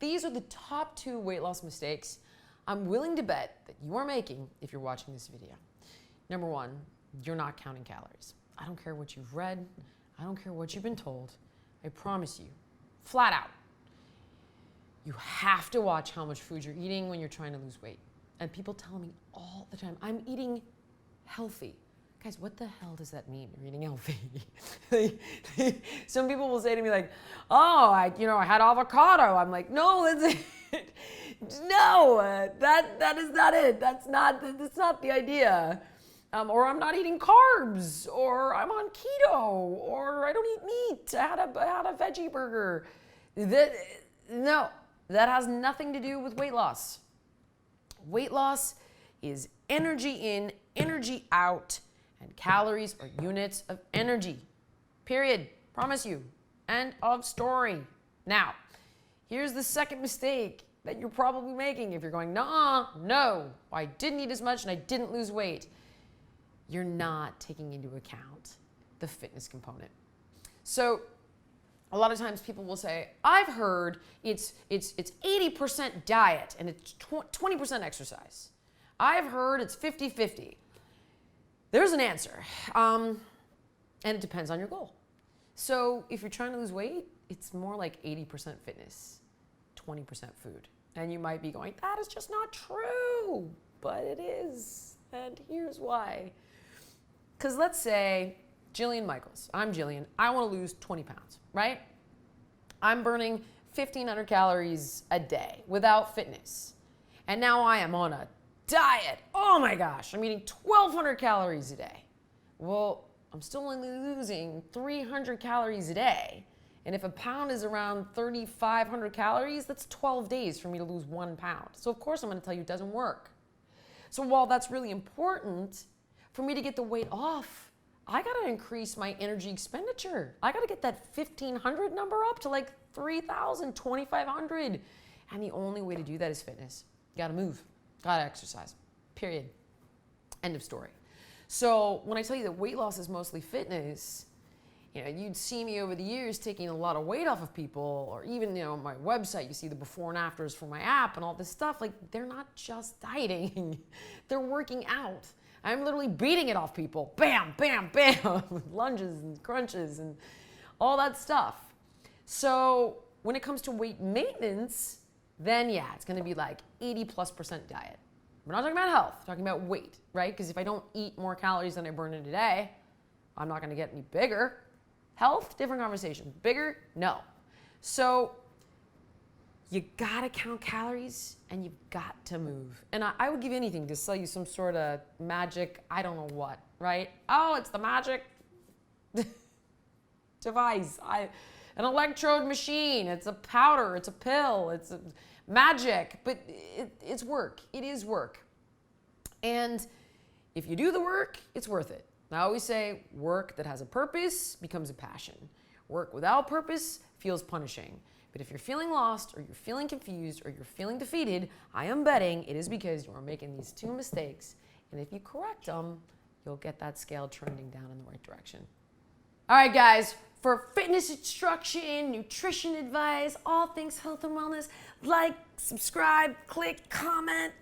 These are the top 2 weight loss mistakes I'm willing to bet that you are making if you're watching this video. Number 1, you're not counting calories. I don't care what you've read. I don't care what you've been told. I promise you, flat out, you have to watch how much food you're eating when you're trying to lose weight. And people tell me all the time, I'm eating healthy. Guys, what the hell does that mean? You're eating healthy. Some people will say to me like, oh, I had avocado. I'm like, no, that's it. No, that is not it. That's not the idea. Or I'm not eating carbs, or I'm on keto, or I don't eat meat. I had a veggie burger. No, that has nothing to do with weight loss. Weight loss is energy in, energy out. And calories are units of energy. Period. Promise you. End of story. Now, here's the second mistake that you're probably making if you're going, nah, no, I didn't eat as much and I didn't lose weight. You're not taking into account the fitness component. So a lot of times people will say, I've heard it's 80% diet and it's 20% exercise. I've heard it's 50-50. There's an answer, and it depends on your goal. So if you're trying to lose weight, it's more like 80% fitness, 20% food. And you might be going, that is just not true, but it is, and here's why. Because let's say, Jillian Michaels, I'm Jillian, I want to lose 20 pounds, right? I'm burning 1,500 calories a day without fitness. And now I am on a diet. Oh my gosh, I'm eating 1,200 calories a day. Well, I'm still only losing 300 calories a day. And if a pound is around 3,500 calories, that's 12 days for me to lose 1 pound. So of course I'm going to tell you it doesn't work. So while that's really important, for me to get the weight off, I got to increase my energy expenditure. I got to get that 1,500 number up to like 3,000, 2,500. And the only way to do that is fitness. You got to move. Gotta exercise, period. End of story. So when I tell you that weight loss is mostly fitness, you'd see me over the years taking a lot of weight off of people, or even, my website, you see the before and afters for my app and all this stuff. Like, they're not just dieting, they're working out. I'm literally beating it off people. Bam, bam, bam, with lunges and crunches and all that stuff. So when it comes to weight maintenance, then yeah, it's gonna be like 80+% diet. We're not talking about health, we're talking about weight, right? Because if I don't eat more calories than I burn in a day, I'm not gonna get any bigger. Health, different conversation. Bigger, no. So you gotta count calories and you've got to move. And I would give anything to sell you some sort of magic, I don't know what, right? Oh, it's the magic device. An electrode machine, it's a powder, it's a pill, it's a magic, but it's work. It is work. And if you do the work, it's worth it. I always say work that has a purpose becomes a passion. Work without purpose feels punishing. But if you're feeling lost, or you're feeling confused, or you're feeling defeated, I am betting it is because you are making these 2 mistakes. And if you correct them, you'll get that scale trending down in the right direction. All right, guys. For fitness instruction, nutrition advice, all things health and wellness, like, subscribe, click, comment,